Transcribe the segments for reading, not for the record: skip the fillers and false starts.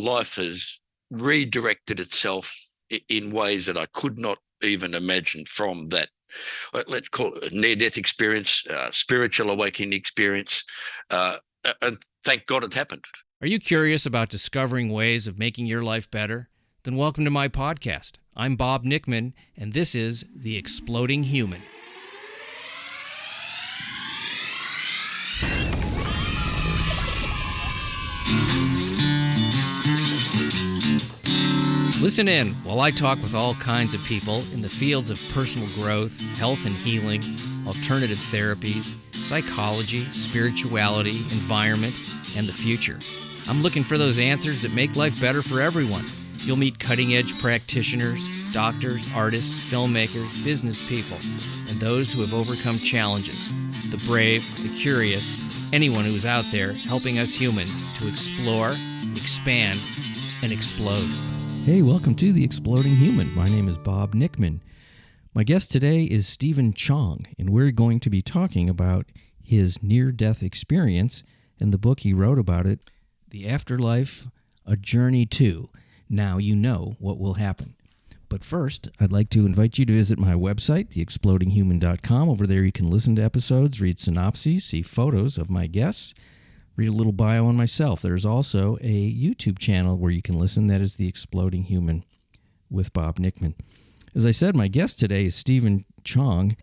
life has redirected itself in ways that I could not even imagine from that, let's call it a near-death experience, spiritual awakening experience, and thank God it happened. Are you curious about discovering ways of making your life better? Then welcome to my podcast. I'm Bob Nickman, and this is The Exploding Human. Listen in while I talk with all kinds of people in the fields of personal growth, health and healing, alternative therapies, psychology, spirituality, environment, and the future. I'm looking for those answers that make life better for everyone. You'll meet cutting-edge practitioners, doctors, artists, filmmakers, business people, and those who have overcome challenges. The brave, the curious, anyone who is out there helping us humans to explore, expand, and explode. Hey, welcome to The Exploding Human. My name is Bob Nickman. My guest today is Stepen Chong, and we're going to be talking about his near-death experience and the book he wrote about it, The Afterlife, A Journey to. Now you know what will happen. But first, I'd like to invite you to visit my website, theexplodinghuman.com. Over there you can listen to episodes, read synopses, see photos of my guests, read a little bio on myself. There's also a YouTube channel where you can listen. That is The Exploding Human with Bob Nickman. As I said, my guest today is Stepen Chong.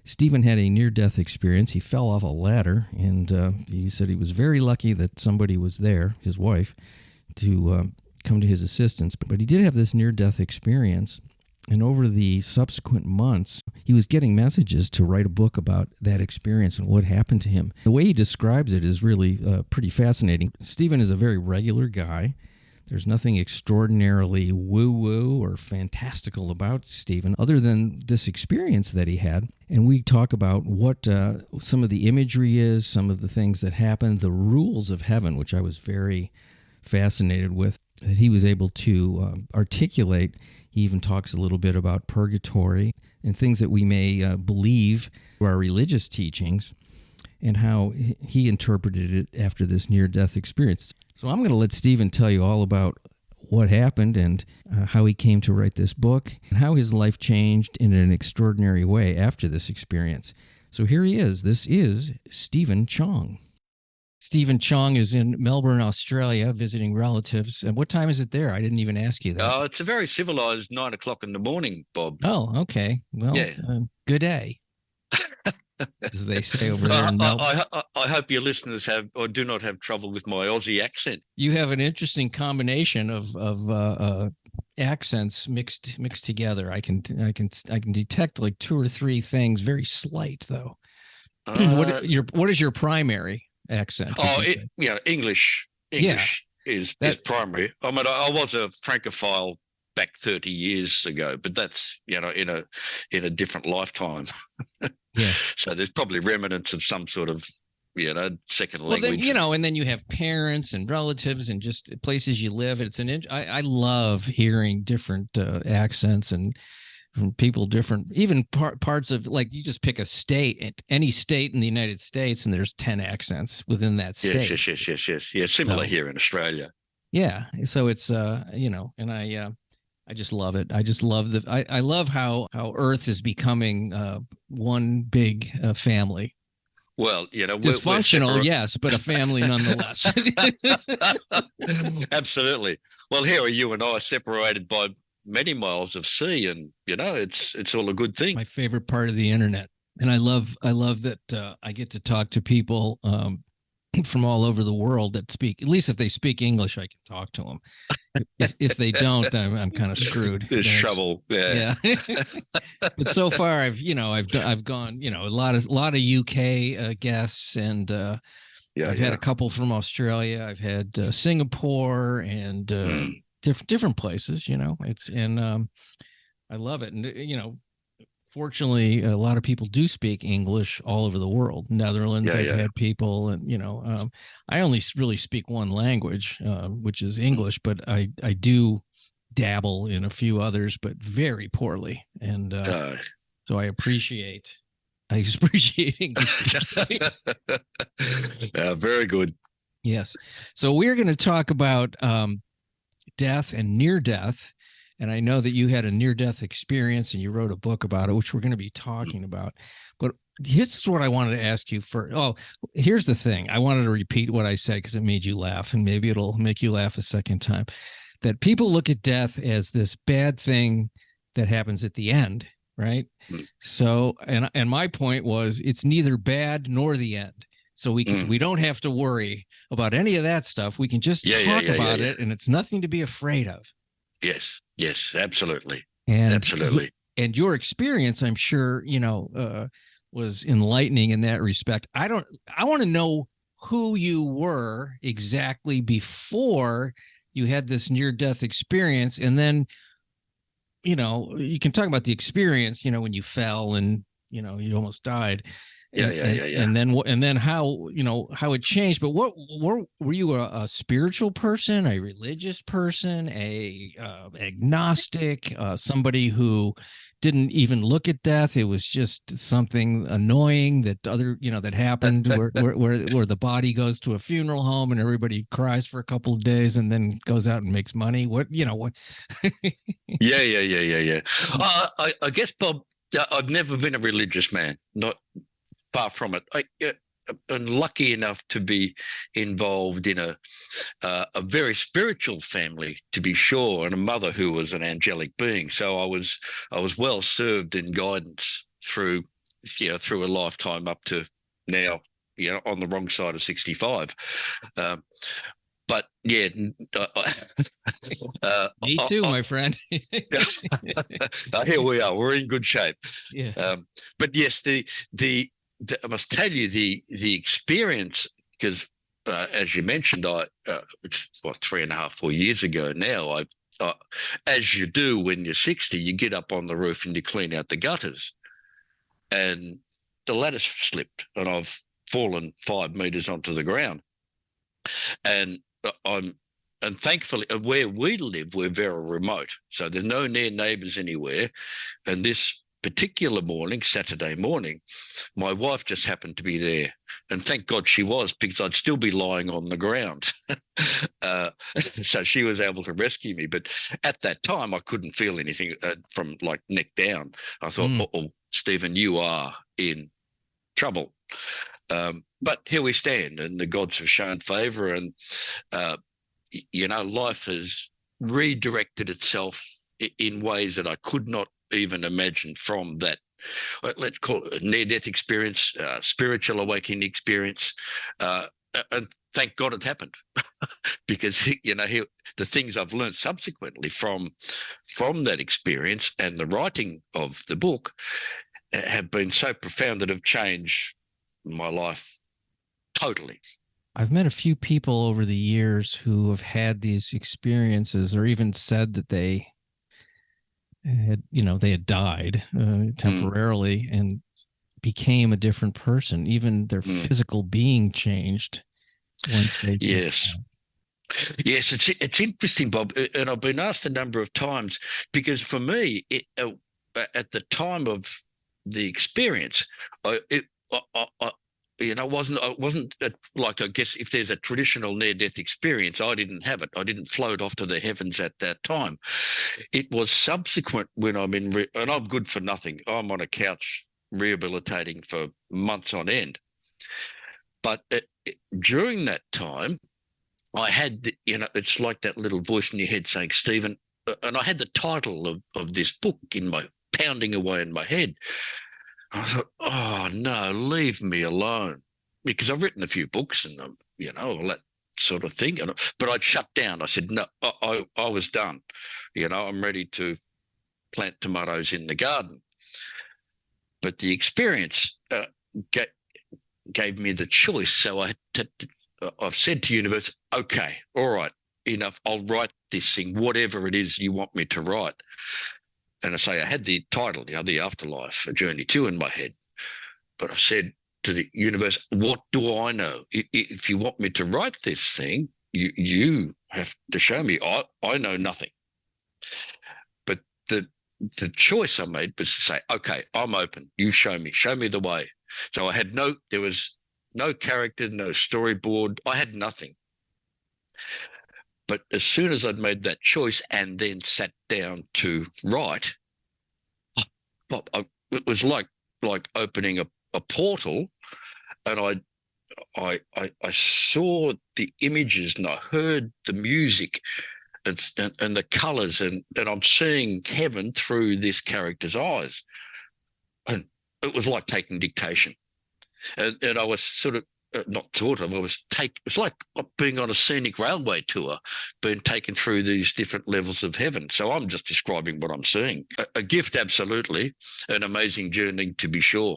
Stepen had a near-death experience. He fell off a ladder, and he said he was very lucky that somebody was there, his wife, to come to his assistance. But he did have this near-death experience, and over the subsequent months, he was getting messages to write a book about that experience and what happened to him. The way he describes it is really pretty fascinating. Stepen is a very regular guy. There's nothing extraordinarily woo-woo or fantastical about Stepen other than this experience that he had. And we talk about what some of the imagery is, some of the things that happened, the rules of heaven, which I was very fascinated with, that he was able to articulate. He even talks a little bit about purgatory and things that we may believe through our religious teachings, and how he interpreted it after this near-death experience. So I'm going to let Stepen tell you all about what happened and how he came to write this book and how his life changed in an extraordinary way after this experience. So here he is. This is Stepen Chong. Stepen Chong is in Melbourne, Australia, visiting relatives. And what time is it there? I didn't even ask you that. It's a very civilized 9 o'clock in the morning, Bob. Oh, okay. Well, yeah. Good day, as they say over there in Melbourne. I hope your listeners have or do not have trouble with my Aussie accent. You have an interesting combination of accents mixed together. I can detect like two or three things, very slight though. What is your primary accent? English is primary. I mean, I was a Francophile back 30 years ago, but that's in a different lifetime. Yeah. So there's probably remnants of some sort of second language. Then, and then you have parents and relatives and just places you live. It's I love hearing different accents and from people different, even parts of, like, you just pick a state, any state in the United States, and there's 10 accents within that state. Yes. Yeah, similar here in Australia. Yeah. So it's, and I just love it. I just love I love how Earth is becoming one big family. Well, dysfunctional, yes, but a family nonetheless. Absolutely. Well, here are you and I separated by many miles of sea, and it's all a good thing. My favorite part of the internet, and I love that I get to talk to people from all over the world that speak. At least if they speak English, I can talk to them. If they don't, then I'm kind of screwed. There's trouble. Yeah. But so far, I've gone a lot of UK guests, and I've had a couple from Australia. I've had Singapore and different places. I love it, and fortunately, a lot of people do speak English all over the world. Netherlands, I've had people, and I only really speak one language, which is English, but I do dabble in a few others, but very poorly. And so I appreciate English. Very good. Yes. So we're going to talk about death and near death. And I know that you had a near death experience and you wrote a book about it, which we're going to be talking about. But here's what I wanted to ask you for. Oh, here's the thing. I wanted to repeat what I said because it made you laugh, and maybe it'll make you laugh a second time. That people look at death as this bad thing that happens at the end, right? So, and my point was, it's neither bad nor the end. So we don't have to worry about any of that stuff. We can just talk about it, and it's nothing to be afraid of. Yes, absolutely. And absolutely. And your experience, I'm sure, was enlightening in that respect. I want to know who you were exactly before you had this near-death experience. And then, you can talk about the experience, when you fell and, you almost died. And then how it changed. But what were you a spiritual person, a religious person, a agnostic, somebody who didn't even look at death? It was just something annoying that that happened where the body goes to a funeral home and everybody cries for a couple of days and then goes out and makes money. What? Yeah. I guess, Bob, I've never been a religious man. Not far from it. I'm lucky enough to be involved in a very spiritual family, to be sure, and a mother who was an angelic being. So I was well served in guidance through a lifetime up to now, on the wrong side of 65. But yeah, me too, my friend. Here we are. We're in good shape. Yeah. But yes, I must tell you the experience, because as you mentioned, it's 3.5, 4 years ago now. As you do when you're 60, you get up on the roof and you clean out the gutters, and the ladder slipped, and I've fallen 5 meters onto the ground, and thankfully where we live, we're very remote, so there's no near neighbours anywhere, and this particular morning, Saturday morning, my wife just happened to be there, and thank God she was, because I'd still be lying on the ground. So she was able to rescue me. But at that time, I couldn't feel anything from like neck down. I thought, oh, Stepen, you are in trouble. But here we stand, and the gods have shown favour, and life has redirected itself in ways that I could not even imagine from that, let's call it a near-death experience, spiritual awakening experience, and thank God it happened. Because the things I've learned subsequently from that experience and the writing of the book have been so profound that have changed my life totally. I've met a few people over the years who have had these experiences, or even said that they had died temporarily and became a different person. Even their physical being changed once they Yes, it's interesting, Bob, and I've been asked a number of times, because for me, at the time of the experience, I wasn't like, I guess if there's a traditional near-death experience, I didn't have it. I didn't float off to the heavens at that time. It was subsequent when I'm and I'm good for nothing. I'm on a couch rehabilitating for months on end. But during that time, I had, it's like that little voice in your head saying, Stepen, and I had the title of this book pounding away in my head. I thought, oh, no, leave me alone, because I've written a few books and, all that sort of thing. But I'd shut down. I said, no, I was done. I'm ready to plant tomatoes in the garden. But the experience gave me the choice. So I've said to universe, okay, all right, enough. I'll write this thing, whatever it is you want me to write. And I say, I had the title, the Afterlife, A Journey To, in my head. But I've said to the universe, what do I know? If you want me to write this thing, you have to show me. I know nothing. But the choice I made was to say, okay, I'm open. You show me the way. So there was no character, no storyboard. I had nothing. But as soon as I'd made that choice and then sat down to write, it was like opening a portal, and I saw the images and I heard the music and the colours, and I'm seeing heaven through this character's eyes, and it was like taking dictation, and I was sort of. Not sort of, it's like being on a scenic railway tour, being taken through these different levels of heaven. So I'm just describing what I'm seeing. A gift, absolutely. An amazing journey, to be sure.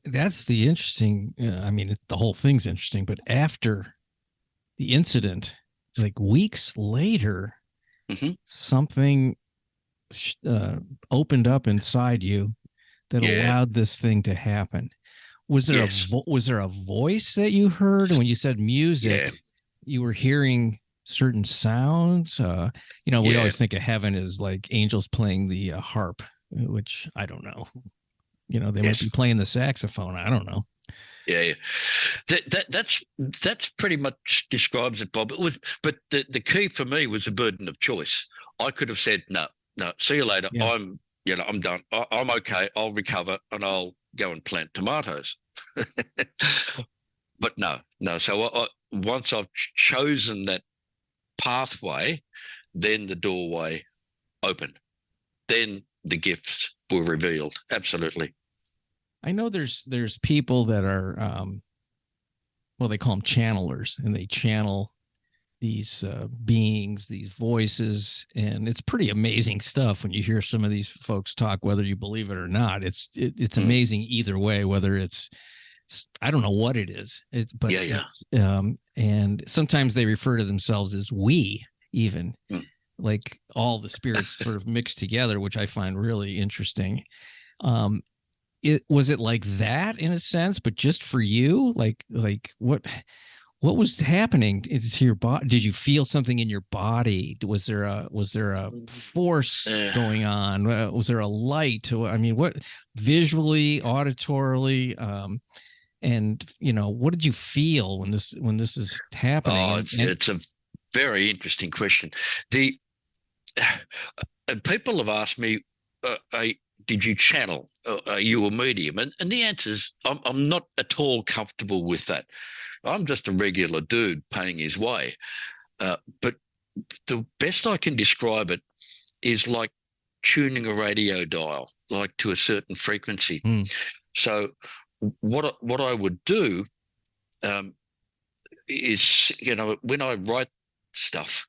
That's the interesting, I mean, the whole thing's interesting, but after the incident, like weeks later, something opened up inside you that allowed this thing to happen. Was there was there a voice that you heard when you said music? You were hearing certain sounds. We always think of heaven as like angels playing the harp, which I don't know. They might be playing the saxophone. I don't know. Yeah. That's pretty much describes it, Bob. But the key for me was a burden of choice. I could have said no. See you later. Yeah. I'm done. I'm okay. I'll recover and I'll go and plant tomatoes. But no. So once I've chosen that pathway, then the doorway opened. Then the gifts were revealed. Absolutely. I know there's people that are, they call them channelers, and they channel these beings, these voices, and it's pretty amazing stuff when you hear some of these folks talk, whether you believe it or not. It's amazing either way, whether it's, I don't know what it is. It's and sometimes they refer to themselves as we, even like all the spirits sort of mixed together, which I find really interesting. Was it like that in a sense, but just for you? Like what was happening to your body? Did you feel something in your body? Was there a force going on? Was there a light? I mean, what visually, auditorily, and what did you feel when this is happening? Oh, it's a very interesting question. And people have asked me, did you channel? Are you a medium? And the answer is, I'm not at all comfortable with that. I'm just a regular dude paying his way. But the best I can describe it is like tuning a radio dial, like to a certain frequency. So what I would do is, when I write stuff,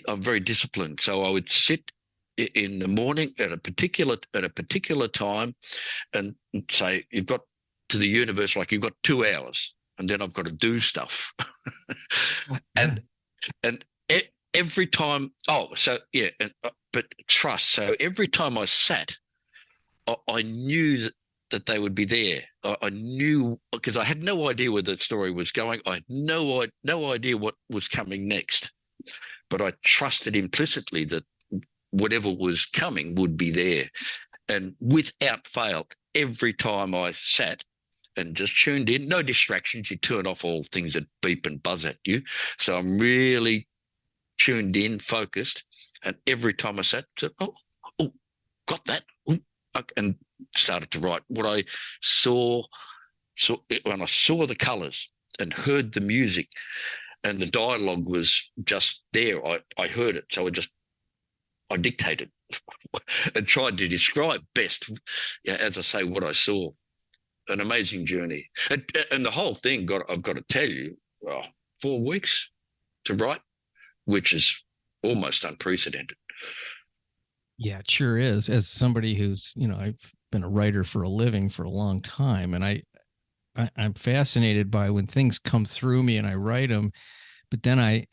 I'm very disciplined. So I would sit in the morning at a particular time and say, you've got to the universe, like you've got 2 hours. And then I've got to do stuff. and every time, but trust. So every time I sat, I knew that they would be there. I knew, because I had no idea where the story was going. I had no idea what was coming next. But I trusted implicitly that whatever was coming would be there. And without fail, every time I sat, and just tuned in, no distractions. You turn off all things that beep and buzz at you. So I'm really tuned in, focused. And every time I sat, got that. And started to write what I saw when I saw the colours and heard the music, and the dialogue was just there. I heard it. So I dictated and tried to describe best, as I say, what I saw. An amazing journey. And the whole thing I've got to tell you, 4 weeks to write, which is almost unprecedented. Yeah, it sure is. As somebody who's, I've been a writer for a living for a long time, and I'm fascinated by when things come through me and I write them, but then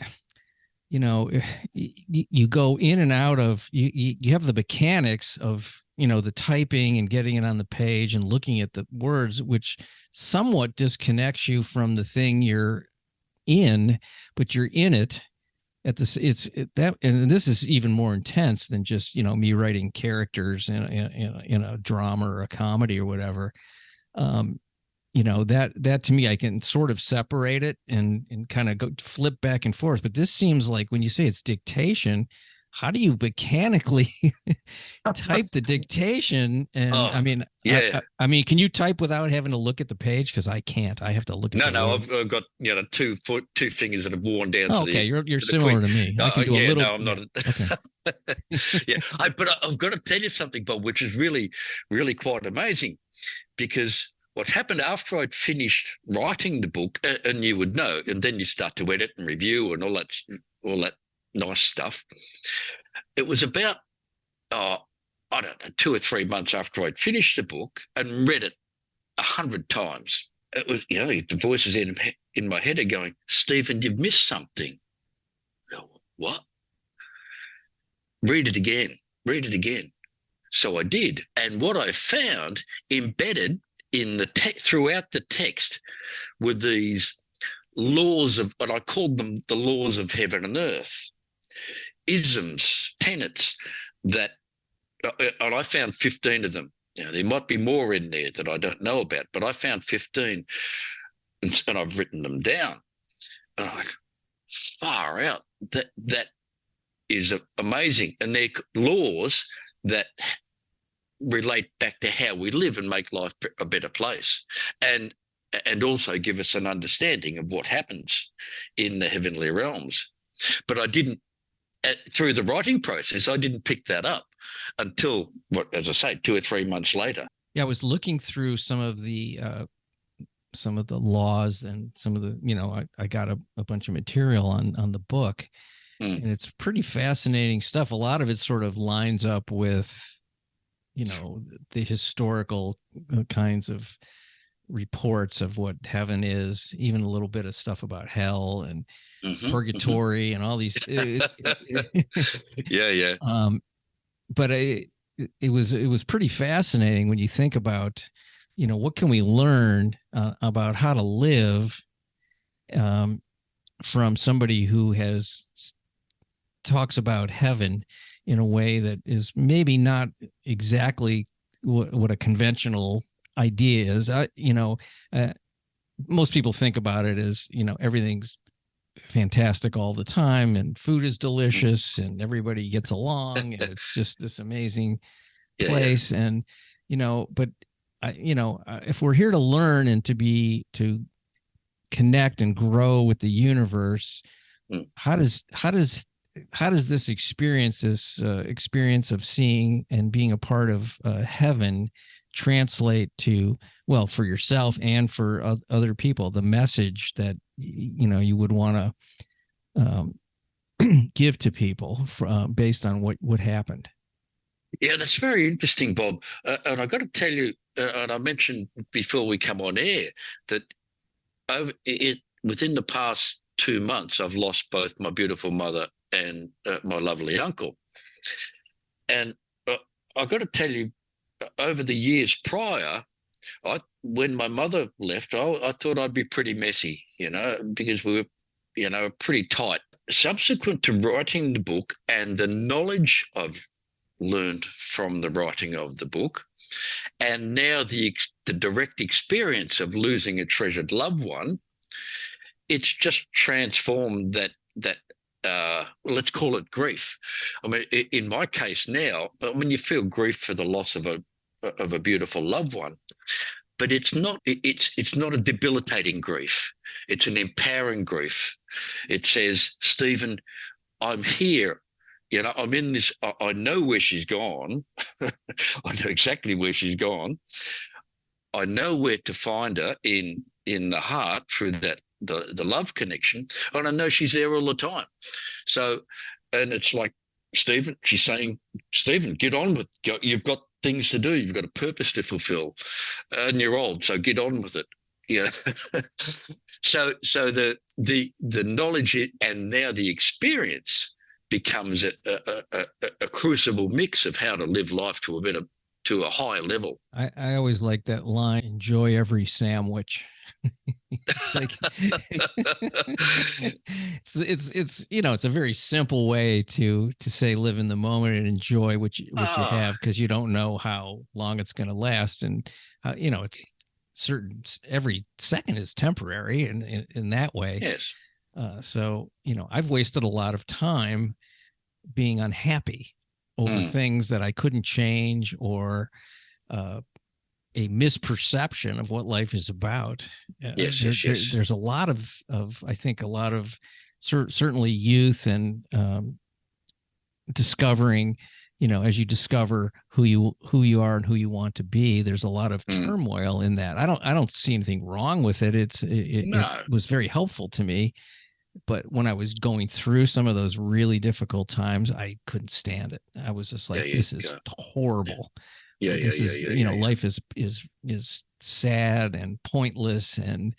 you go in and out of, you have the mechanics of, the typing and getting it on the page and looking at the words, which somewhat disconnects you from the thing you're in, but you're in it at this. And this is even more intense than just, me writing characters in a drama or a comedy or whatever. that to me, I can sort of separate it and kind of go flip back and forth. But this seems like when you say it's dictation, how do you mechanically type the dictation? And Oh, yeah. I mean, can you type without having to look at the page? Because I can't. I have to look at No, the no, word. I've got two fingers that have worn down Oh, to okay, the you're quick. similar to me. I can do a Yeah, little. no, I'm Yeah. not. Okay. Yeah, but I've got to tell you something, Bob, which is really, really quite amazing, because what happened after I'd finished writing the book, and you would know, and then you start to edit and review and all that nice stuff. It was about, I don't know, 2 or 3 months after I'd finished the book and read it 100 times. It was, the voices in my head are going, Stepen, you've missed something. What? Read it again. Read it again. So I did. And what I found embedded in the throughout the text were these laws of, and I called them the laws of heaven and earth, isms, tenets that, and I found 15 of them. There might be more in there that I don't know about, but I found 15, and I've written them down. And I'm like, far out. That is amazing. And they're laws that relate back to how we live and make life a better place, and also give us an understanding of what happens in the heavenly realms. But I didn't, through the writing process, I didn't pick that up until, as I say, 2 or 3 months later. Yeah, I was looking through some of the laws and some of the, I got a bunch of material on the book, and it's pretty fascinating stuff. A lot of it sort of lines up with, the historical kinds of reports of what heaven is, even a little bit of stuff about hell and purgatory and all these. Yeah. But it was pretty fascinating when you think about, what can we learn about how to live from somebody who talks about heaven in a way that is maybe not exactly what a conventional idea is. Most people think about it as, everything's fantastic all the time and food is delicious and everybody gets along and it's just this amazing place. Yeah. And, but if we're here to learn and to connect and grow with the universe, how does this experience of seeing and being a part of heaven translate to, well, for yourself and for other people, the message that you would want to give to people based on what happened? Yeah, that's very interesting, Bob. And I've got to tell you, and I mentioned before we come on air, that within the past 2 months, I've lost both my beautiful mother and my lovely uncle. And I've got to tell you, over the years prior, when my mother left, I thought I'd be pretty messy, because we were, pretty tight. Subsequent to writing the book and the knowledge I've learned from the writing of the book, and now the direct experience of losing a treasured loved one, it's just transformed that let's call it grief. I mean, in my case now, when you feel grief for the loss of a beautiful loved one, but it's not a debilitating grief. It's an empowering grief. It says, Stepen, I'm here. I'm in this. I know where she's gone. I know exactly where she's gone. I know where to find her in the heart through that the love connection, and I know she's there all the time. So, and it's like, Stepen, she's saying, Stepen, get on with. You've got things to do. You've got a purpose to fulfill, and you're old, so get on with it. So the knowledge and now the experience becomes a crucible mix of how to live life to a higher level. I always like that line, enjoy every sandwich. It's like it's a very simple way to say live in the moment and enjoy what you have, because you don't know how long it's going to last, and it's every second is temporary in that way. Yes. So, I've wasted a lot of time being unhappy over things that I couldn't change, or a misperception of what life is about. Yes. There's a lot of I think a lot of certainly youth and discovering, as you discover who you are and who you want to be, there's a lot of turmoil in that. I don't see anything wrong with it. It was very helpful to me. But when I was going through some of those really difficult times, I couldn't stand it. I was just like, this is horrible. This is life is sad and pointless, and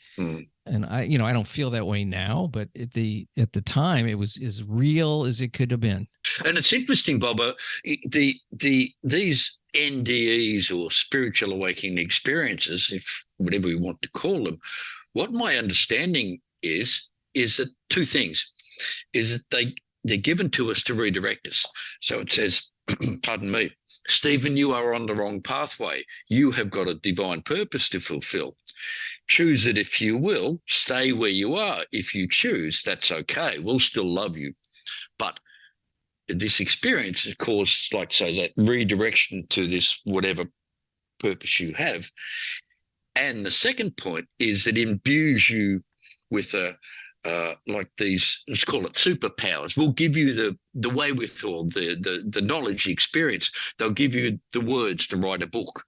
I don't feel that way now, but at the time it was as real as it could have been. And it's interesting, Bobo, these NDEs, or spiritual awakening experiences, if whatever we want to call them, what my understanding is that two things, is that they're given to us to redirect us. So it says, pardon me, Stepen, you are on the wrong pathway. You have got a divine purpose to fulfill. Choose it if you will. Stay where you are. If you choose, that's okay. We'll still love you. But this experience has caused, like, say, that redirection to this whatever purpose you have. And the second point is that it imbues you with like these, let's call it superpowers. We'll give you the wherewithal, the knowledge, the experience. They'll give you the words to write a book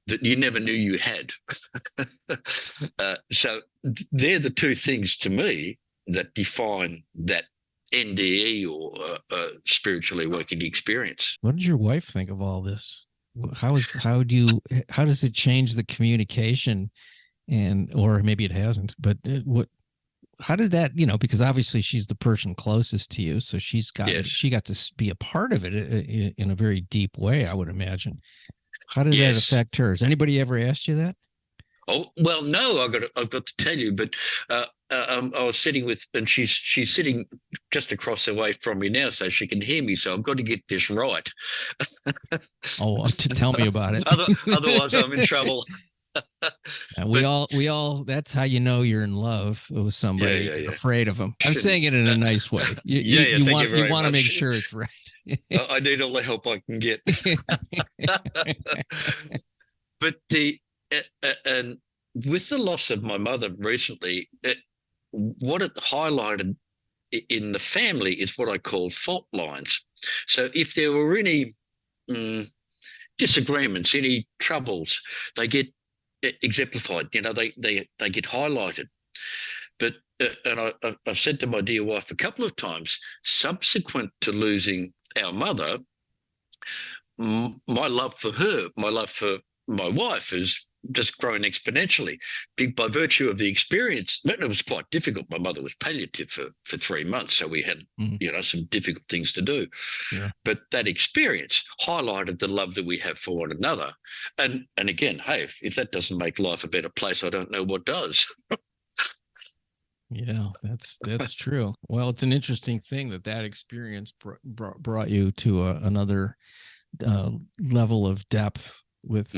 that you never knew you had. So they're the two things to me that define that NDE, or spiritually awakening experience. What did your wife think of all this? How does it change the communication, or maybe it hasn't, but how did that, because obviously she's the person closest to you, so she got to be a part of it in a very deep way, I would imagine. How did that affect her? Has anybody ever asked you that? Oh, well, no, I've got to tell you, but I was sitting with, and she's sitting just across the way from me now, so she can hear me. So I've got to get this right. Oh, tell me about it. Otherwise, I'm in trouble. We all. That's how you know you're in love with somebody. Afraid of them. I'm saying it in a nice way. You want to make sure it's right. I need all the help I can get. But and with the loss of my mother recently, what it highlighted in the family is what I call fault lines. So if there were any disagreements, any troubles, they get exemplified. They get highlighted. But and I've said to my dear wife a couple of times, subsequent to losing our mother, my love for her, my love for my wife has just grown exponentially by virtue of the experience. It was quite difficult. My mother was palliative for 3 months, so we had some difficult things to do. Yeah. But that experience highlighted the love that we have for one another. And again, hey, if that doesn't make life a better place, I don't know what does. Yeah, that's true. Well, it's an interesting thing that experience brought you to another level of depth with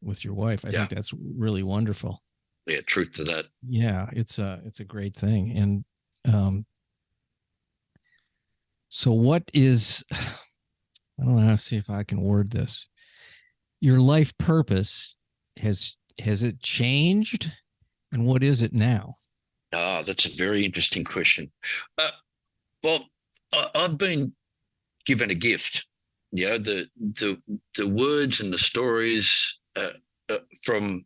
with your wife. I think that's really wonderful. Yeah, truth to that. Yeah, it's a great thing. And so what is, I don't know how to see if I can word this. Your life purpose, has it changed, and what is it now? That's a very interesting question. Well, I've been given a gift. The words and the stories in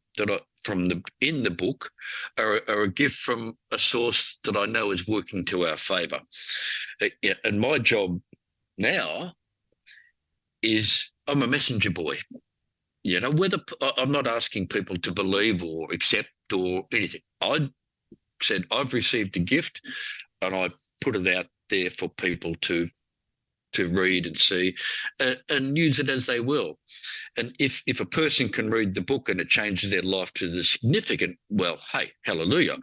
the book are a gift from a source that I know is working to our favour. And my job now is I'm a messenger boy. Whether I'm not asking people to believe or accept or anything. I said I've received a gift, and I put it out there for people to read and see and use it as they will. And if a person can read the book and it changes their life to the significant, well, hey, hallelujah.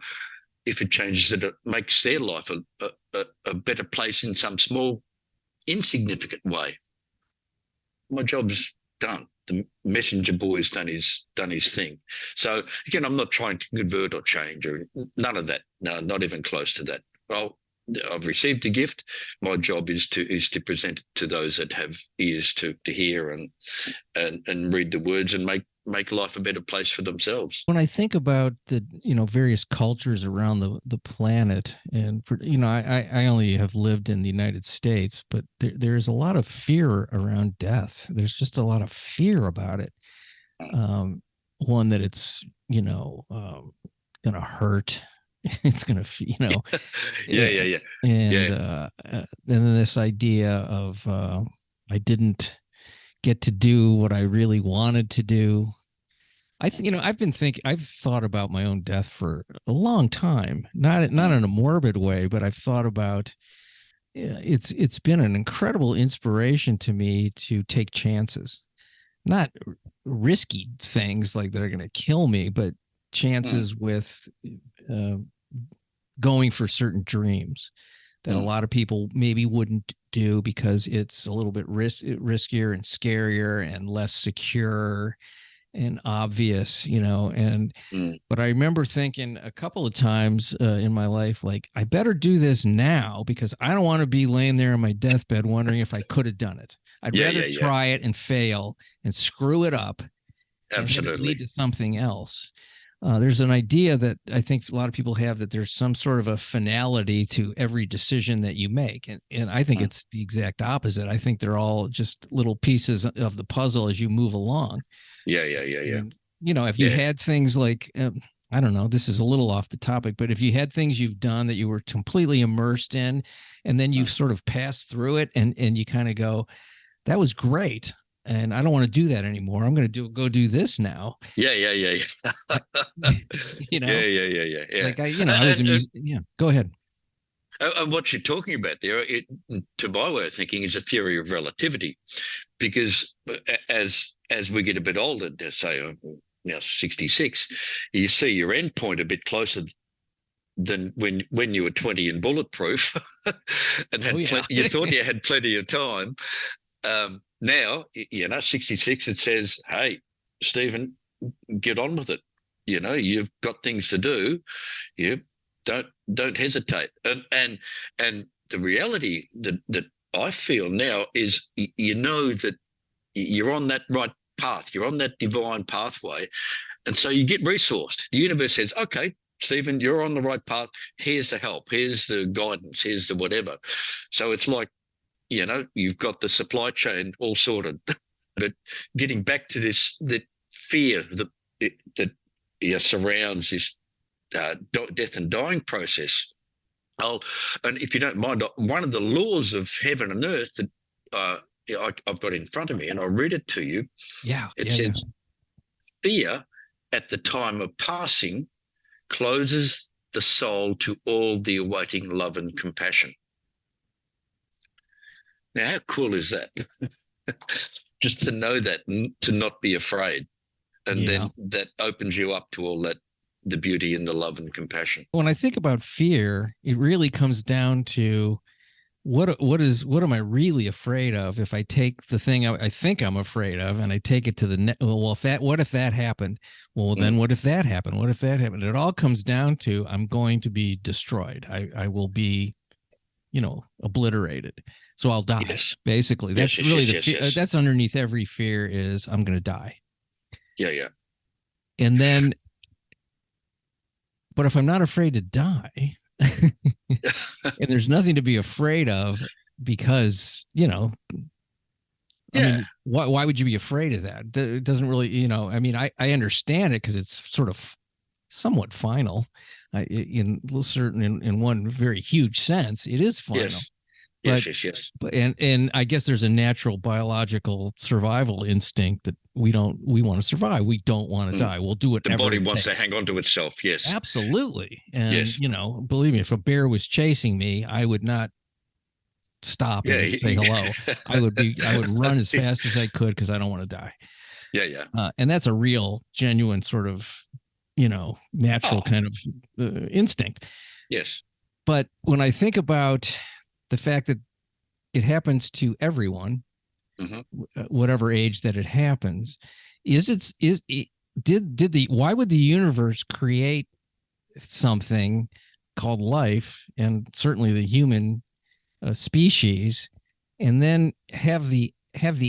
If it changes it makes their life a better place in some small, insignificant way, my job's done. the messenger boy's done his thing. So again, I'm not trying to convert or change or none of that. No, not even close to that. Well, I've received a gift. My job is to present it to those that have ears to hear and read the words and make life a better place for themselves. When I think about the various cultures around the planet, and I only have lived in the United States, but there's a lot of fear around death. There's just a lot of fear about it. One that it's gonna hurt. It's gonna yeah. And then this idea of I didn't get to do what I really wanted to do. I've thought about my own death for a long time, not in a morbid way, but I've thought about it's been an incredible inspiration to me to take chances, not risky things like that are going to kill me, but chances with going for certain dreams that a lot of people maybe wouldn't do because it's a little bit riskier and scarier and less secure and obvious, but I remember thinking a couple of times in my life, like, I better do this now because I don't want to be laying there on my deathbed wondering if I could have done it. I'd rather try it and fail and screw it up. Absolutely. And lead to something else. There's an idea that I think a lot of people have that there's some sort of a finality to every decision that you make. And I think it's the exact opposite. I think they're all just little pieces of the puzzle as you move along. Yeah. And, if you had things like, I don't know, this is a little off the topic, but if you had things you've done that you were completely immersed in, and then you've sort of passed through it and you kind of go, that was great. And I don't want to do that anymore. I'm going to go do this now. Yeah. Yeah. Like I was go ahead. And what you're talking about there, to my way of thinking, is a theory of relativity, because as we get a bit older, say now 66, you see your end point a bit closer than when you were 20 and bulletproof, and you thought you had plenty of time. Now, 66, it says, hey, Stepen, get on with it. You've got things to do. You don't hesitate. And the reality that I feel now is, that you're on that right path. You're on that divine pathway. And so you get resourced. The universe says, okay, Stepen, you're on the right path. Here's the help. Here's the guidance. Here's the whatever. So it's like, you've got the supply chain all sorted. But getting back to the fear that surrounds this death and dying process. And if you don't mind, one of the laws of heaven and earth that I've got in front of me, and I'll read it to you. Yeah. It says, fear at the time of passing closes the soul to all the awaiting love and compassion. Now, how cool is that? Just to know that, to not be afraid. And then that opens you up to all that, the beauty and the love and compassion. When I think about fear, it really comes down to what am I really afraid of? If I take the thing I think I'm afraid of and I take it to the what if that happened? Well, then what if that happened? What if that happened? It all comes down to, I'm going to be destroyed. I will be, obliterated. So I'll die. Yes. Basically, that's really the fear. That's underneath every fear is I'm going to die. Yeah. And then, but if I'm not afraid to die, and there's nothing to be afraid of, because, I mean, why would you be afraid of that? It doesn't really, I understand it because it's sort of somewhat final. In one very huge sense, it is final. Yes. But and I guess there's a natural biological survival instinct that we want to survive. We don't want to die. We'll do whatever. The body wants to hang on to itself. Yes, absolutely. And believe me, if a bear was chasing me, I would not stop and say hello. I would run as fast as I could because I don't want to die. Yeah. And that's a real, genuine sort of, natural kind of instinct. Yes. But when I think about the fact that it happens to everyone, whatever age that it happens. Why would the universe create something called life, and certainly the human species, and then have the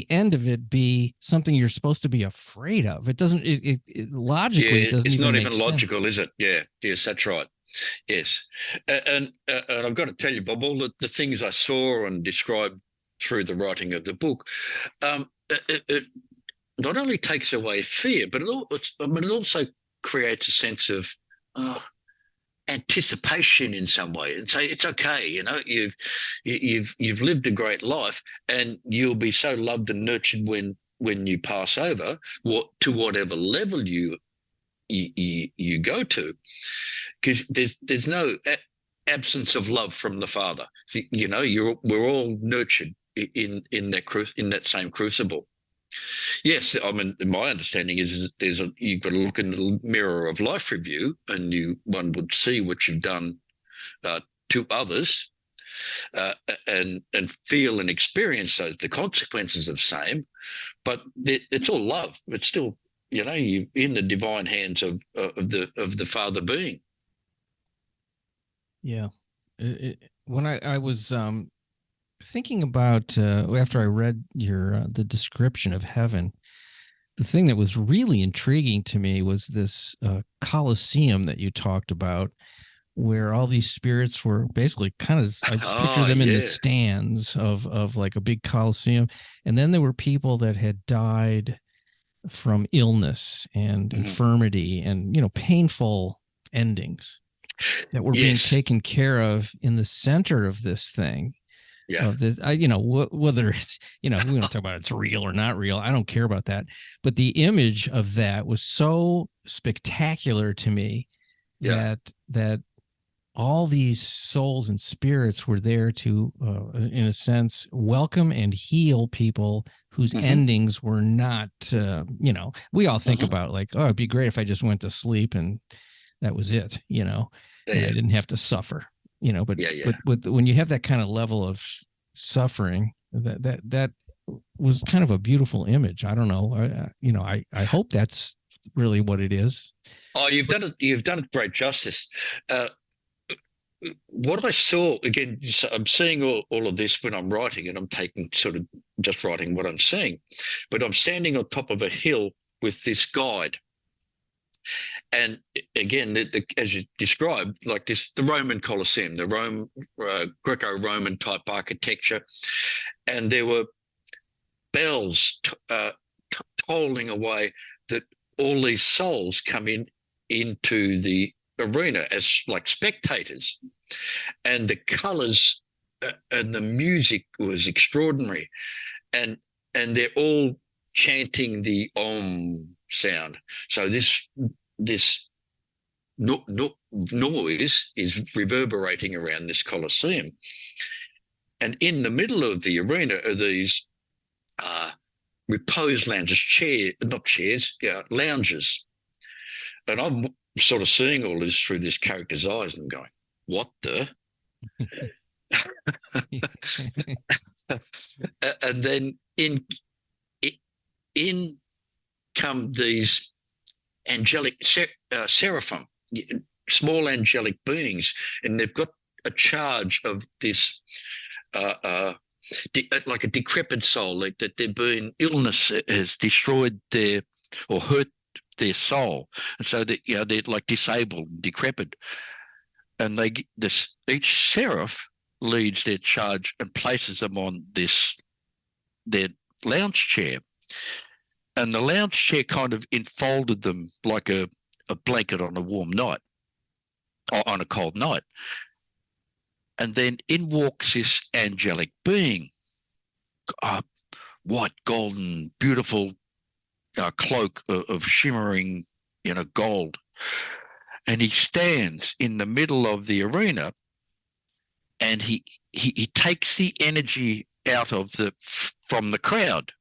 end of it be something you're supposed to be afraid of? It doesn't, logically, it doesn't it's even not make even sense. logical, is it? Yes, that's right. Yes, and I've got to tell you, Bob, all the things I saw and described through the writing of the book, it not only takes away fear, but it also creates a sense of uh, anticipation in some way, and say it's okay. You've lived a great life, and you'll be so loved and nurtured when you pass over, to whatever level you go to, because there's no absence of love from the Father. We're all nurtured in that same crucible. Yes, I mean, my understanding is that you've got to look in the mirror of life review, and one would see what you've done to others, and feel and experience the consequences of same. But it's all love. It's still, you in the divine hands of the Father being. Yeah. When I was thinking about, after I read the description of heaven, the thing that was really intriguing to me was this Colosseum that you talked about, where all these spirits were basically kind of, I just picture them in the stands of like a big Colosseum. And then there were people that had died from illness and infirmity and, painful endings that were being taken care of in the center of this thing. Yeah. Of this, whether it's, we don't talk about it's real or not real. I don't care about that. But the image of that was so spectacular to me that all these souls and spirits were there to, in a sense, welcome and heal people whose endings were not, we all think about like, oh, it'd be great if I just went to sleep and that was it, and I didn't have to suffer. But when you have that kind of level of suffering, that was kind of a beautiful image. I don't know. I hope that's really what it is. Oh, you've done it. You've done it great justice. What I saw, again, I'm seeing all of this when I'm writing, and I'm taking sort of just writing what I'm seeing, but I'm standing on top of a hill with this guide. And again, as you described, like this, the Roman Colosseum, the Greco-Roman type architecture, and there were bells tolling away that all these souls come into the arena as like spectators, and the colours and the music was extraordinary, and they're all chanting the Om sound. So this noise is reverberating around this Colosseum, and in the middle of the arena are these repose lounges, lounges, and I'm sort of seeing all this through this character's eyes and going, what the? And then in come these angelic seraphim, small angelic beings, and they've got a charge of this like a decrepit soul, like that illness has destroyed or hurt their soul, and so that they're like disabled and decrepit, and each seraph leads their charge and places them on their lounge chair, and the lounge chair kind of enfolded them like a blanket on a warm night, or on a cold night. And then in walks this angelic being, white, golden, beautiful cloak of shimmering, gold. And he stands in the middle of the arena, and he takes the energy out from the crowd,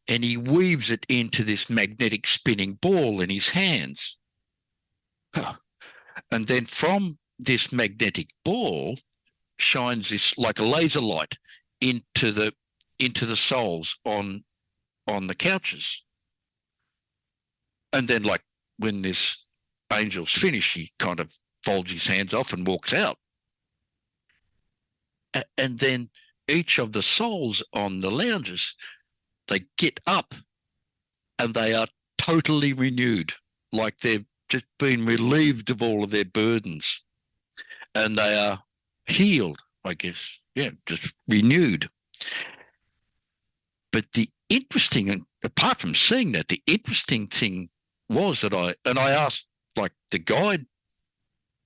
and he weaves it into this magnetic spinning ball in his hands. And then from this magnetic ball shines this like a laser light into the into the souls on the couches. And then, like, when this angel's finished, he kind of folds his hands off and walks out. And then each of the souls on the lounges, they get up and they are totally renewed, like they've just been relieved of all of their burdens. And they are healed, I guess. Yeah, just renewed. But the interesting, and apart from seeing that, the interesting thing was that I asked, like, the guide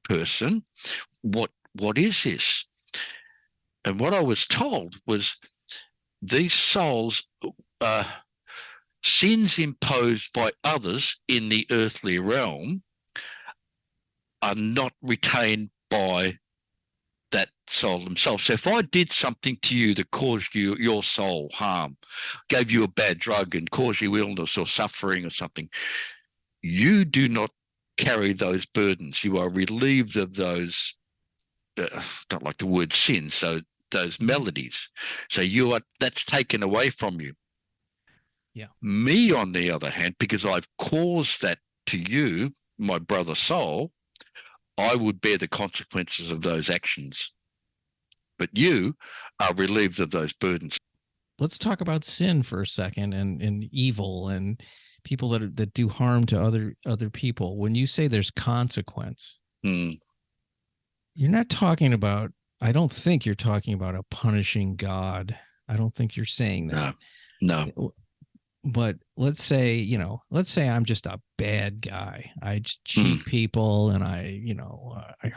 person, what is this? And what I was told was these souls, sins imposed by others in the earthly realm, are not retained by that soul themselves. So if I did something to you that caused your soul harm, gave you a bad drug and caused you illness or suffering or something, you do not carry those burdens. You are relieved of those, don't like the word sin, so those melodies. So that's taken away from you. Yeah. Me, on the other hand, because I've caused that to you, my brother soul, I would bear the consequences of those actions. But you are relieved of those burdens. Let's talk about sin for a second, and evil and people that do harm to other people. When you say there's consequence, you're not talking about, I don't think you're talking about a punishing God. I don't think you're saying that. No. But let's say I'm just a bad guy. I just cheat people, and I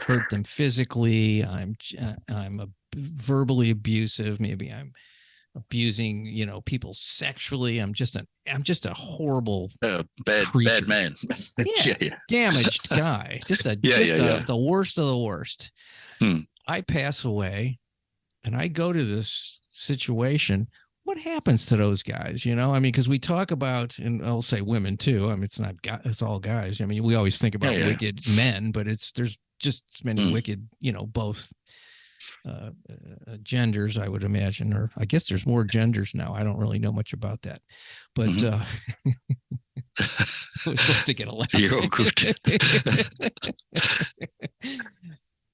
hurt them physically. I'm verbally abusive. Maybe I'm abusing, people sexually. I'm just a horrible bad man. Yeah. Damaged guy. The worst of the worst. I pass away and I go to this situation. What happens to those guys? Because we talk about, and I'll say women too. It's all guys. We always think about wicked men, but there's just as many wicked, both genders, I would imagine, or I guess there's more genders now. I don't really know much about that, but I was supposed to get a laugh. You're all good.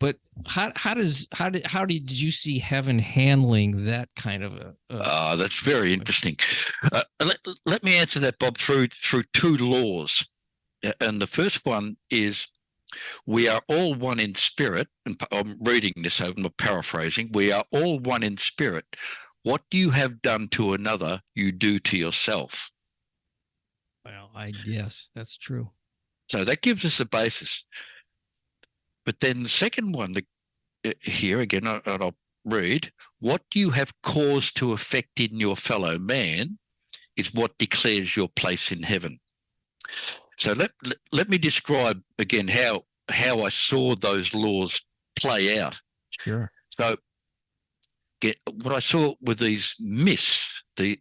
But how did you see heaven handling that kind of a? That's very interesting. Let me answer that, Bob, through two laws, and the first one is we are all one in spirit. And I'm reading this, I'm paraphrasing. We are all one in spirit. What you have done to another, you do to yourself. Well, I guess that's true. So that gives us a basis. But then the second one, here again, I'll read, what you have caused to affect in your fellow man is what declares your place in heaven. So let me describe again how I saw those laws play out. Sure. So what I saw with these myths, the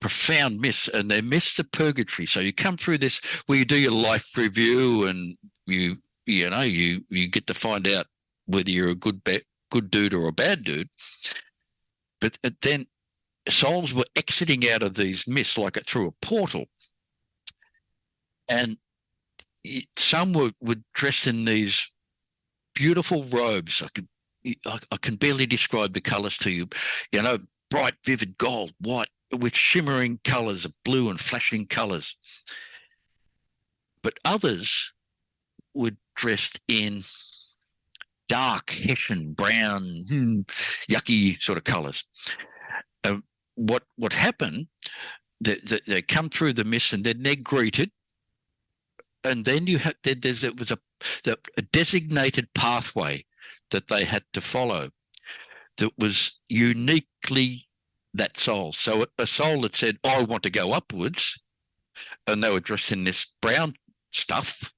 profound myths, and they're myths of purgatory. So you come through this where you do your life review, and you get to find out whether you're a good dude or a bad dude. But then souls were exiting out of these myths like it through a portal. And some were dressed in these beautiful robes. I can barely describe the colors to you. Bright, vivid gold, white, with shimmering colors of blue and flashing colors. But others were dressed in dark Hessian, brown, yucky sort of colors. What happened? They come through the mist, and then they're greeted. And then there was a designated pathway that they had to follow that was uniquely that soul. So a soul that said, I want to go upwards, and they were dressed in this brown stuff.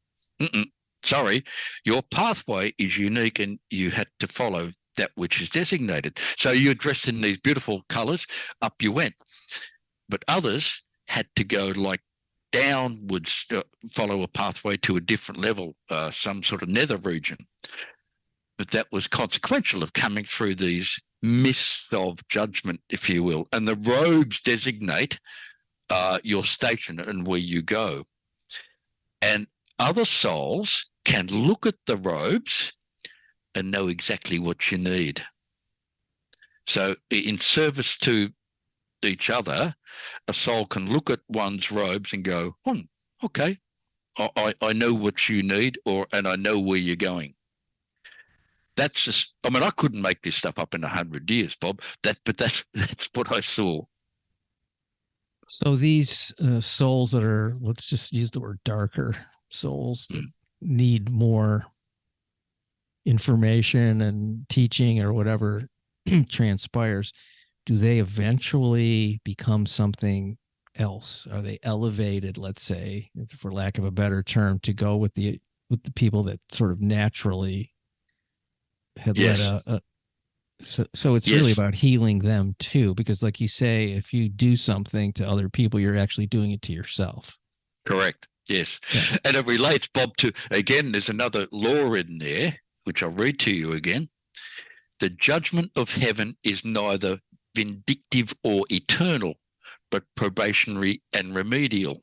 Sorry, your pathway is unique, and you had to follow that which is designated. So you're dressed in these beautiful colors, up you went. But others had to go like downwards, follow a pathway to a different level, some sort of nether region. But that was consequential of coming through these mists of judgment, if you will, and the robes designate your station and where you go. And other souls can look at the robes and know exactly what you need. So in service to each other, a soul can look at one's robes and go, okay, I know what you need, and I know where you're going. That's just, I mean, I couldn't make this stuff up in 100 years, Bob. But that's what I saw. So these souls that are, let's just use the word darker souls that need more information and teaching or whatever transpires, do they eventually become something else? Are they elevated, let's say, for lack of a better term, to go with the people that sort of naturally had led so it's really about healing them too, because like you say, if you do something to other people, you're actually doing it to yourself. Correct. Yes. Yeah. And it relates, Bob, to, again, there's another law in there, which I'll read to you again. The judgment of heaven is neither vindictive or eternal, but probationary and remedial.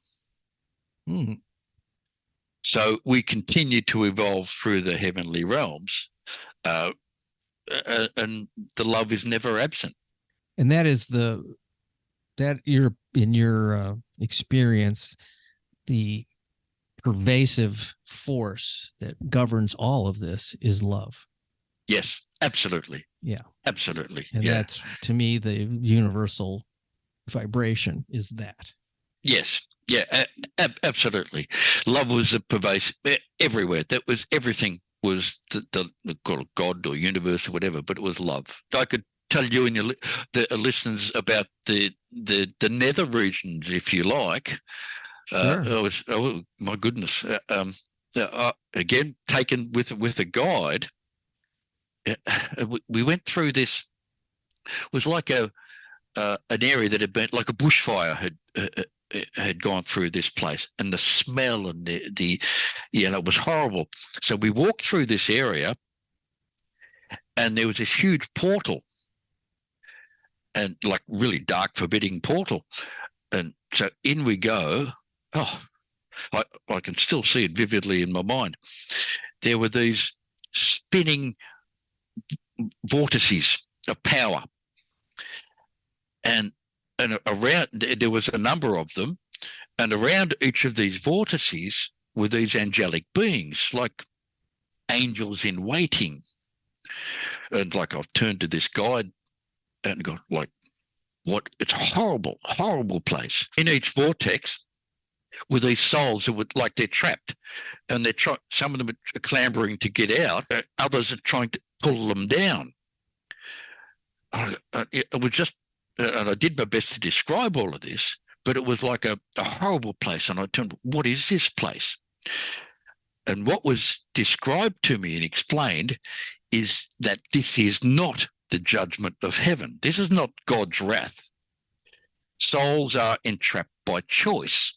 So we continue to evolve through the heavenly realms, and the love is never absent. And that is that you're in your experience, the pervasive force that governs all of this is love. Yes, absolutely. Yeah, absolutely. And that's, to me, the universal vibration is that. Yes. Yeah, absolutely. Love was a pervasive everywhere. That was everything. Was the God or universe or whatever, but it was love. I could tell you and the listeners about the nether regions, if you like. Sure. My goodness. Again, taken with a guide. We went through this. It was like an area that had been like a bushfire had gone through this place, and the smell and the it was horrible. So we walked through this area, and there was this huge portal, and like really dark, forbidding portal. And so in we go. Oh, I can still see it vividly in my mind. There were these spinning vortices of power, and around there was a number of them, and around each of these vortices were these angelic beings, like angels in waiting. And like I've turned to this guide and got like, what? It's a horrible, horrible place. In each vortex were these souls that were like they're trapped, and some of them are clambering to get out. Others are trying to pull them down. It was just. And I did my best to describe all of this, but it was like a horrible place. And I turned, what is this place? And what was described to me and explained is that this is not the judgment of heaven. This is not God's wrath. Souls are entrapped by choice,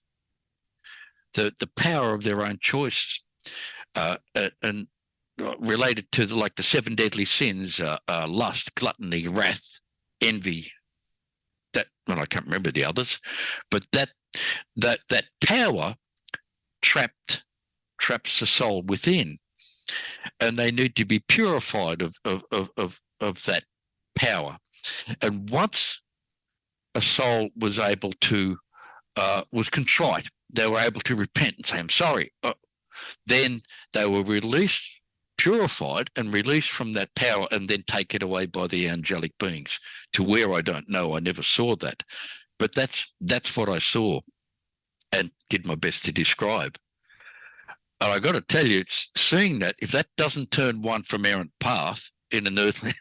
the power of their own choices, and related to the 7 deadly sins, lust, gluttony, wrath, envy. And I can't remember the others, but that power traps the soul within, and they need to be purified of that power. And once a soul was able to was contrite, they were able to repent and say, "I'm sorry." Then they were released, purified, and released from that power, and then taken away by the angelic beings to where I don't know. I never saw that, but that's what I saw and did my best to describe. And I got to tell you, it's seeing that, if that doesn't turn one from errant path in an earthly,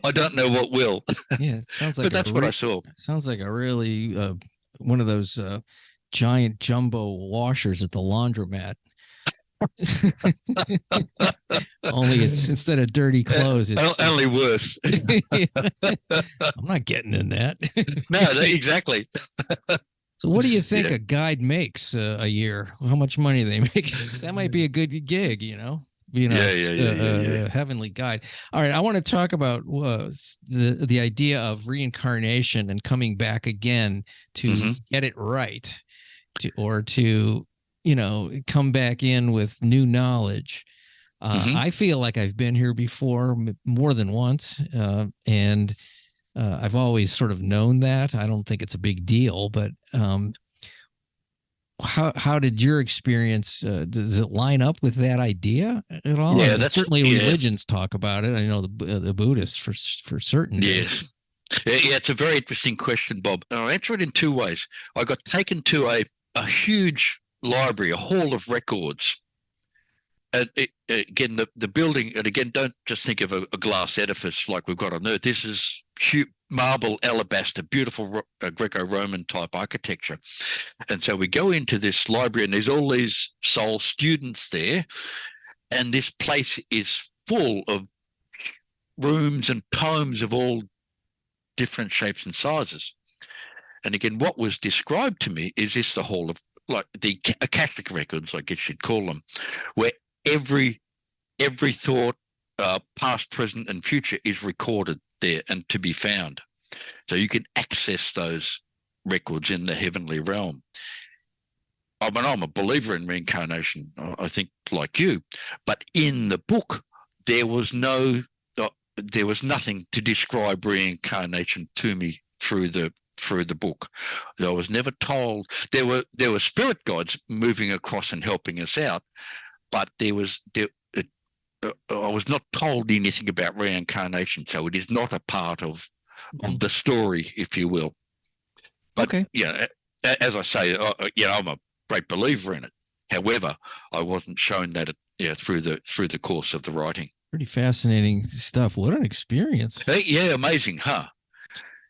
I don't know what will. Yeah, sounds like. But that's what I saw. Sounds like a really one of those giant jumbo washers at the laundromat. Only it's instead of dirty clothes, it's only worse. I'm not getting in that. No, exactly. So what do you think a guide makes a year? How much money they make? That might be a good gig, heavenly guide. All right, I want to talk about the idea of reincarnation and coming back again to get it right, to come back in with new knowledge. I feel like I've been here before more than once, and I've always sort of known that. I don't think it's a big deal, but how did your experience? Does it line up with that idea at all? Yeah, I mean, certainly religions talk about it. I know the Buddhists for certain. Yes. Yeah, it's a very interesting question, Bob. I'll answer it in two ways. I got taken to a huge library, a hall of records. And again, the building, and again, don't just think of a glass edifice like we've got on Earth. This is marble, alabaster, beautiful Greco-Roman type architecture. And so we go into this library, and there's all these soul students there, and this place is full of rooms and tomes of all different shapes and sizes. And again, what was described to me is this the hall of, like, the Akashic records, I guess you'd call them, where every thought, past, present, and future is recorded there and to be found. So you can access those records in the heavenly realm. I mean, I'm a believer in reincarnation, I think, like you, but in the book there was nothing to describe reincarnation to me through the book. I was never told. There were spirit guides moving across and helping us out, but I was not told anything about reincarnation, so it is not a part of the story, if you will. But as I say, I'm a great believer in it. However, I wasn't shown that through the course of the writing. Pretty fascinating stuff. What an experience! Yeah, amazing, huh?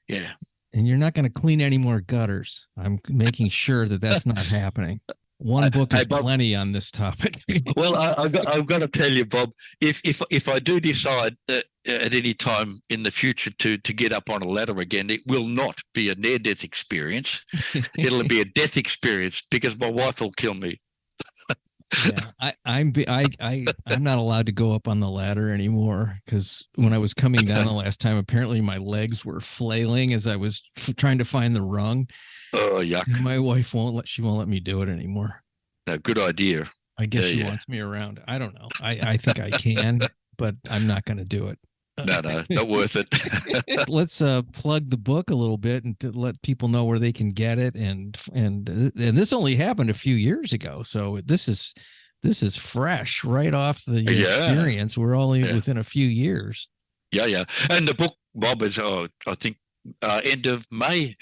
Yeah. And you're not going to clean any more gutters. I'm making sure that that's not happening. One book is plenty on this topic. Well, I've got to tell you, Bob, if I do decide that at any time in the future to get up on a ladder again, it will not be a near-death experience. It'll be a death experience because my wife will kill me. Yeah, I'm not allowed to go up on the ladder anymore because when I was coming down the last time, apparently my legs were flailing as I was trying to find the rung. Oh, yuck! And my wife won't let me do it anymore. No, good idea. I guess she wants me around. I don't know. I think I can, but I'm not going to do it. No, not worth it. Let's plug the book a little bit and to let people know where they can get it. And this only happened a few years ago, so this is fresh right off the experience. We're only within a few years. Yeah. And the book, Bob, is I think end of May.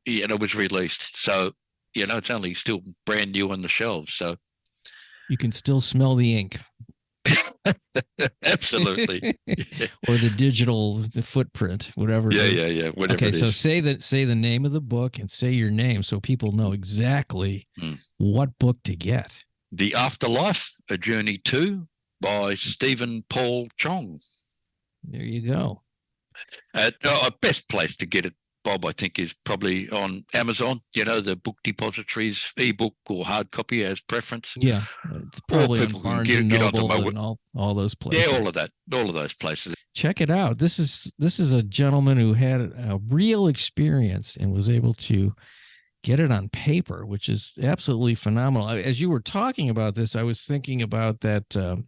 It was released, so it's only still brand new on the shelves. So you can still smell the ink. Absolutely. Or the footprint, whatever it is. Yeah. Whatever. Okay, so say the name of the book and say your name so people know exactly what book to get. The Afterlife, A Journey To, by Stepen Paul Chong. There you go. Our best place to get it, Bob, I think, is probably on Amazon, the book depositories, ebook or hard copy as preference. Yeah, it's probably on Barnes and Noble and all those places. Yeah, all of those places. Check it out. This is a gentleman who had a real experience and was able to get it on paper, which is absolutely phenomenal. As you were talking about this, I was thinking about that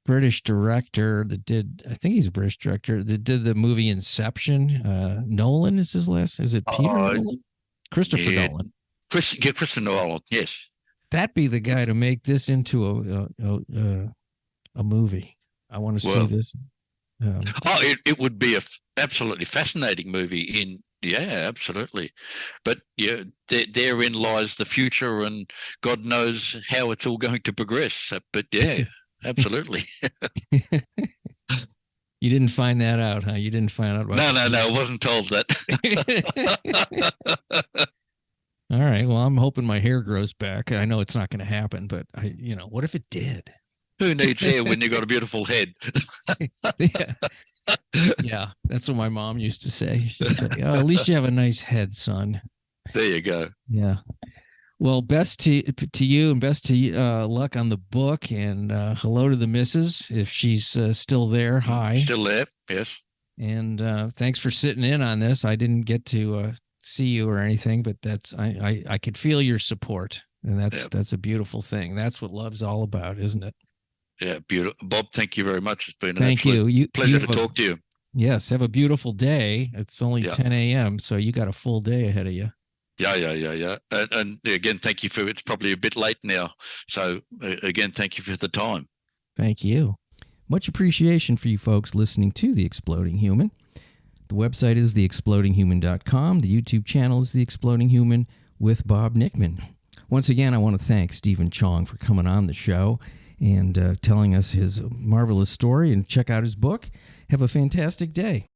British director that did, I think he's a British director that did the movie Inception. Nolan is his last. Is it Peter Nolan? Christopher Nolan. Christopher Nolan. Yes. That'd be the guy to make this into a movie. I want to see this. It would be a absolutely fascinating movie. Absolutely. But therein lies the future, and God knows how it's all going to progress. But absolutely. You didn't find that out, huh? You didn't find out about No, I wasn't told that. All right. Well, I'm hoping my hair grows back. I know it's not going to happen, but what if it did? Who needs hair when you got a beautiful head? Yeah, that's what my mom used to say. She'd say, at least you have a nice head, son. There you go. Yeah. Well, best to you, and best to luck on the book, and hello to the missus if she's still there. Hi, Still there? Yes. and thanks for sitting in on this. I didn't get to see you or anything, but I could feel your support, and Yeah. that's a beautiful thing. That's what love's all about, isn't it? Yeah. Beautiful. Bob, thank you very much. It's been an Thank absolute you. You pleasure to have a talk to you. yes, have a beautiful day. It's only Yeah. 10 a.m., so you got a full day ahead of you. Yeah. And again, thank you for it's probably a bit late now. So again, thank you for the time. Thank you. Much appreciation for you folks listening to The Exploding Human. The website is theexplodinghuman.com. The YouTube channel is The Exploding Human with Bob Nickman. Once again, I want to thank Stepen Chong for coming on the show and telling us his marvelous story, and check out his book. Have a fantastic day.